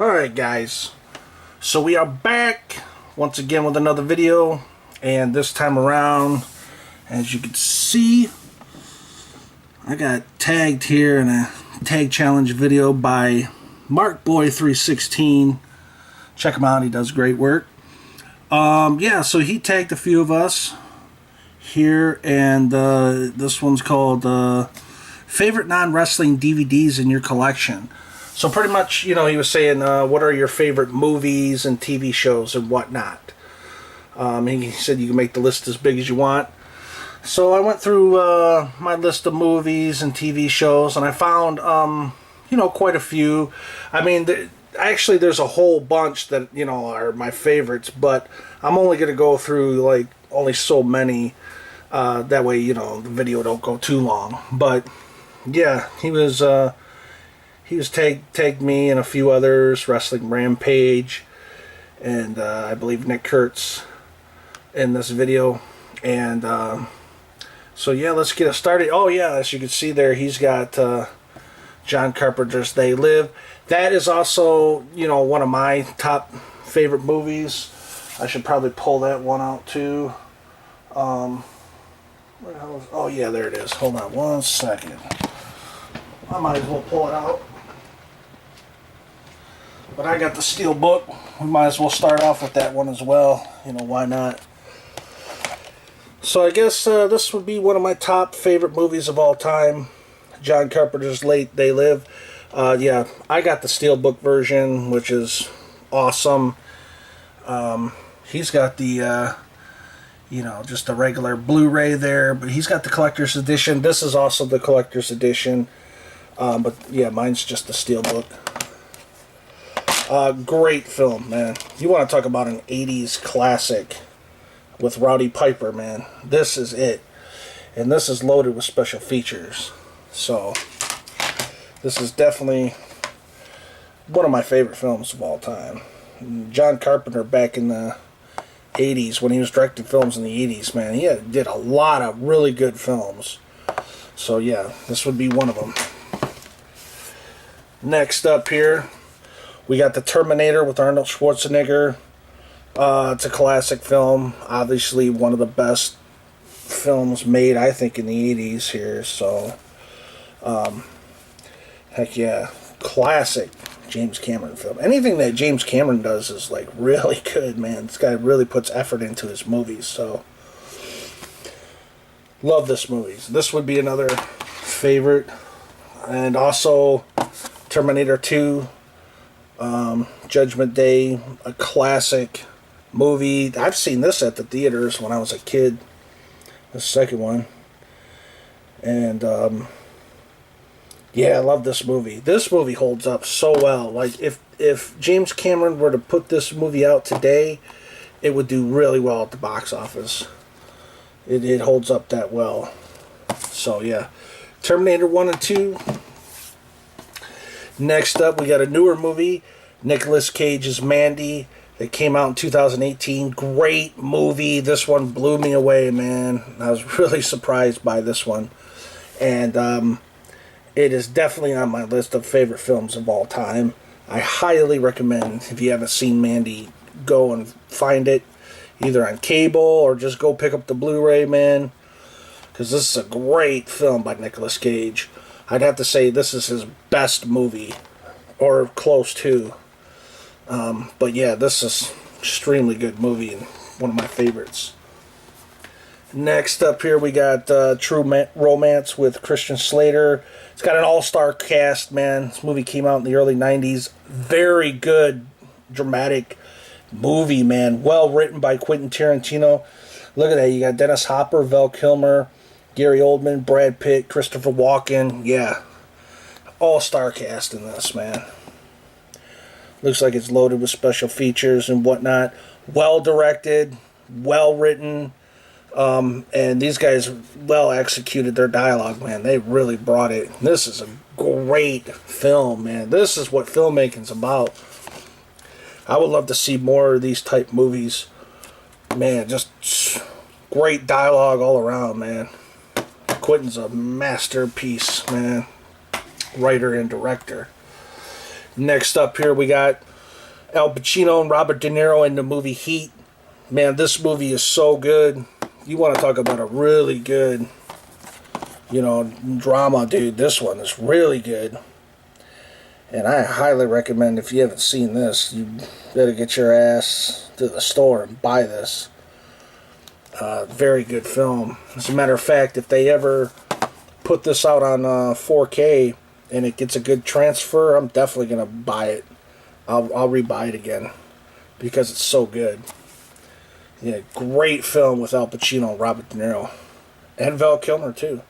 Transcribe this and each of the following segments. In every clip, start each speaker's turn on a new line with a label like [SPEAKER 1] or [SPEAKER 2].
[SPEAKER 1] Alright guys, so we are back once again with another video, and this time around, as you can see, I got tagged here in a tag challenge video by MarkBoy316. Check him out, he does great work. Yeah, so he tagged a few of us here, and this one's called Favorite Non-Wrestling DVDs in Your Collection. So pretty much, you know, he was saying, what are your favorite movies and TV shows and whatnot. He said you can make the list as big as you want. So I went through my list of movies and TV shows, and I found, you know, quite a few. I mean, actually, there's a whole bunch that, you know, are my favorites, but I'm only going to go through, like, only so many. That way, you know, the video don't go too long. But, yeah, he was tagged me and a few others, Wrestling Rampage, and I believe Nick Kurtz in this video. And so yeah, let's get it started. Oh yeah, as you can see there, he's got John Carpenter's They Live. That is also, you know, one of my top favorite movies. I should probably pull that one out too. Where the hell is, oh yeah, there it is. Hold on one second. I might as well pull it out. But I got the steel book. We might as well start off with that one as well. You know, why not? So I guess this would be one of my top favorite movies of all time. John Carpenter's They Live. Yeah, I got the steel book version, which is awesome. He's got the, you know, just the regular Blu-ray there. But he's got the collector's edition. This is also the collector's edition. But yeah, mine's just the steel book. Great film, man. You want to talk about an 80s classic with Rowdy Piper, man. This is it. And this is loaded with special features. So, this is definitely one of my favorite films of all time. John Carpenter back in the 80s, when he was directing films in the 80s, man, he did a lot of really good films. So, yeah, this would be one of them. Next up here, we got The Terminator with Arnold Schwarzenegger. It's a classic film. Obviously, one of the best films made, I think, in the 80s here. So, heck yeah. Classic James Cameron film. Anything that James Cameron does is, like, really good, man. This guy really puts effort into his movies. So, love this movie. This would be another favorite. And also, Terminator 2. Judgment Day, a classic movie. I've seen this at the theaters when I was a kid. The second one. And, yeah, I love this movie. This movie holds up so well. Like, if James Cameron were to put this movie out today, it would do really well at the box office. It holds up that well. So, yeah. Terminator 1 and 2. Next up, we got a newer movie, Nicolas Cage's Mandy, that came out in 2018. Great movie. This one blew me away, man. I was really surprised by this one. And it is definitely on my list of favorite films of all time. I highly recommend, if you haven't seen Mandy, go and find it, either on cable or just go pick up the Blu-ray, man. Because this is a great film by Nicolas Cage. I'd have to say this is his best movie, or close to. But yeah, this is extremely good movie and one of my favorites. Next up here we got True Romance with Christian Slater. It's got an all-star cast, man. This movie came out in the early 90s. Very good, dramatic movie, man. Well written by Quentin Tarantino. Look at that. You got Dennis Hopper, Val Kilmer, Gary Oldman, Brad Pitt, Christopher Walken. Yeah. All-star cast in this, man. Looks like it's loaded with special features and whatnot. Well directed, well written, and these guys well executed their dialogue, man. They really brought it. This is a great film, man. This is what filmmaking's about. I would love to see more of these type movies. Man, just great dialogue all around, man. Quentin's a masterpiece, man. Writer and director. Next up here we got Al Pacino and Robert De Niro in the movie Heat. Man, this movie is so good. You want to talk about a really good, drama, dude. This one is really good. And I highly recommend, if you haven't seen this, you better get your ass to the store and buy this. Very good film. As a matter of fact, if they ever put this out on 4K and it gets a good transfer, I'm definitely going to buy it. I'll rebuy it again because it's so good. Yeah, great film with Al Pacino and Robert De Niro. And Val Kilmer, too.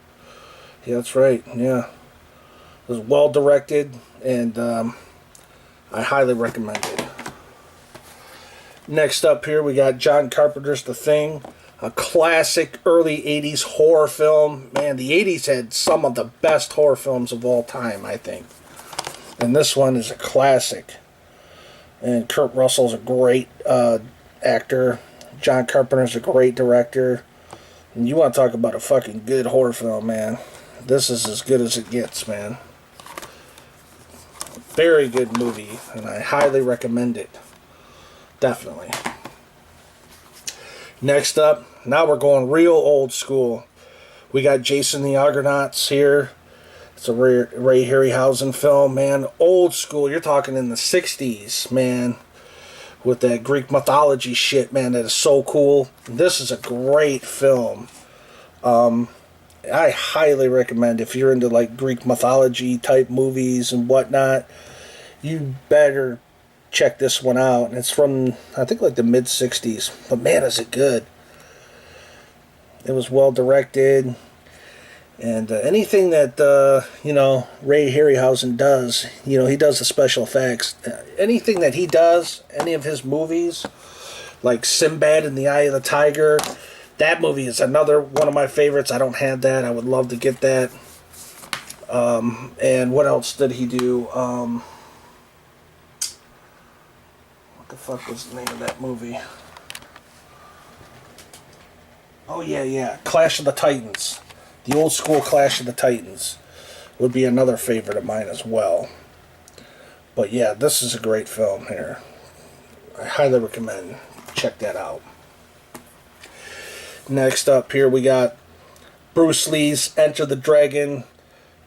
[SPEAKER 1] Yeah, that's right. Yeah. It was well directed, and I highly recommend it. Next up here, we got John Carpenter's The Thing, a classic early 80s horror film. Man, the 80s had some of the best horror films of all time, I think. And this one is a classic. And Kurt Russell's a great actor. John Carpenter's a great director. And you want to talk about a fucking good horror film, man. This is as good as it gets, man. Very good movie, and I highly recommend it. Definitely. Next up, now we're going real old school. We got Jason the Argonauts here. It's a Ray Harryhausen film, man. Old school. You're talking in the 60s, man. With that Greek mythology shit, man. That is so cool. This is a great film. I highly recommend, if you're into like Greek mythology type movies and whatnot, you better check this one out. And it's from, I think, like the mid 60s, but man, is it good. It was well directed, and anything that Ray Harryhausen does, he does the special effects. Anything that he does, any of his movies, like Sinbad and the Eye of the Tiger, that movie is another one of my favorites. I don't have that. I would love to get that. And what else did he do? What the fuck was the name of that movie? Oh, yeah. Clash of the Titans. The old school Clash of the Titans would be another favorite of mine as well. But yeah, this is a great film here. I highly recommend. Check that out. Next up here we got Bruce Lee's Enter the Dragon.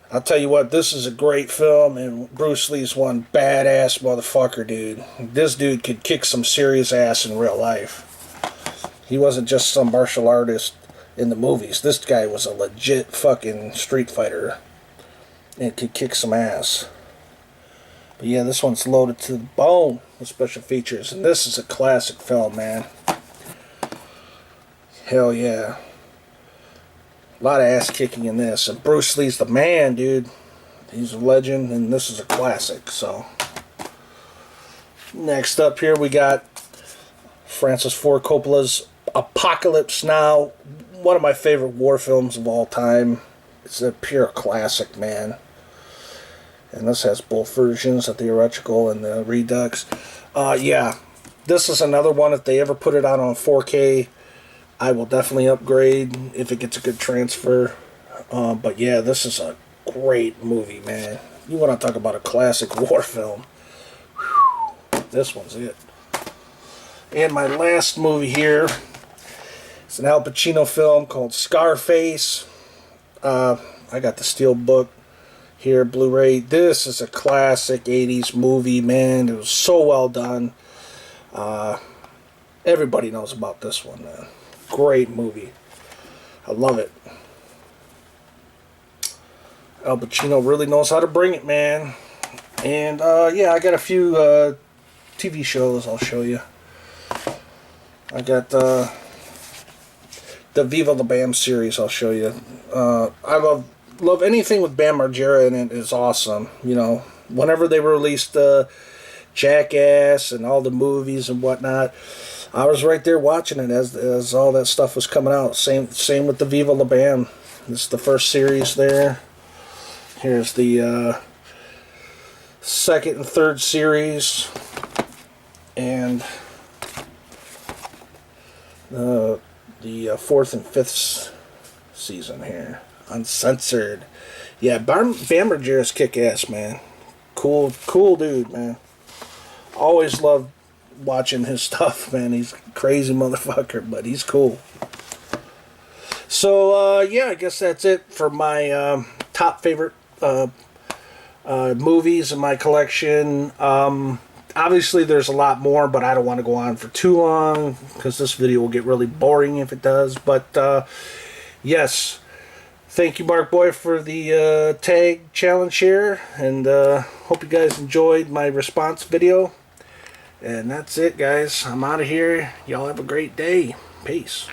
[SPEAKER 1] I'll tell you what, this is a great film, and Bruce Lee's one badass motherfucker, dude. This dude could kick some serious ass in real life. He wasn't just some martial artist in the movies. This guy was a legit fucking street fighter and could kick some ass. But yeah, this one's loaded to the bone with special features, and this is a classic film, man. Hell yeah. A lot of ass kicking in this, and Bruce Lee's the man, dude. He's a legend, and this is a classic. So next up here we got Francis Ford Coppola's Apocalypse Now, one of my favorite war films of all time. It's a pure classic, man. And this has both versions, the theatrical and the Redux. Yeah, this is another one. If they ever put it out on 4K, I will definitely upgrade if it gets a good transfer. But yeah, this is a great movie, man. You want to talk about a classic war film. Whew, this one's it. And my last movie here, it's an Al Pacino film called Scarface. I got the Steelbook here, Blu-ray. This is a classic 80s movie, man. It was so well done. Everybody knows about this one, man. Great movie. I love it. Al Pacino really knows how to bring it, man. And yeah, I got a few TV shows I'll show you. I got the Viva La Bam series I'll show you. I love anything with Bam Margera in it is awesome. Whenever they released Jackass and all the movies and whatnot, I was right there watching it as all that stuff was coming out. Same with the Viva La Bam. This is the first series there. Here's the second and third series, and the fourth and fifth season here, uncensored. Yeah, Bam Margera's kick ass, man. Cool dude, man. Always love watching his stuff, man. He's a crazy motherfucker, but he's cool. So, yeah, I guess that's it for my top favorite movies in my collection. Obviously, there's a lot more, but I don't want to go on for too long because this video will get really boring if it does. But, yes, thank you, Mark Boy, for the tag challenge here. And hope you guys enjoyed my response video. And that's it, guys. I'm out of here. Y'all have a great day. Peace.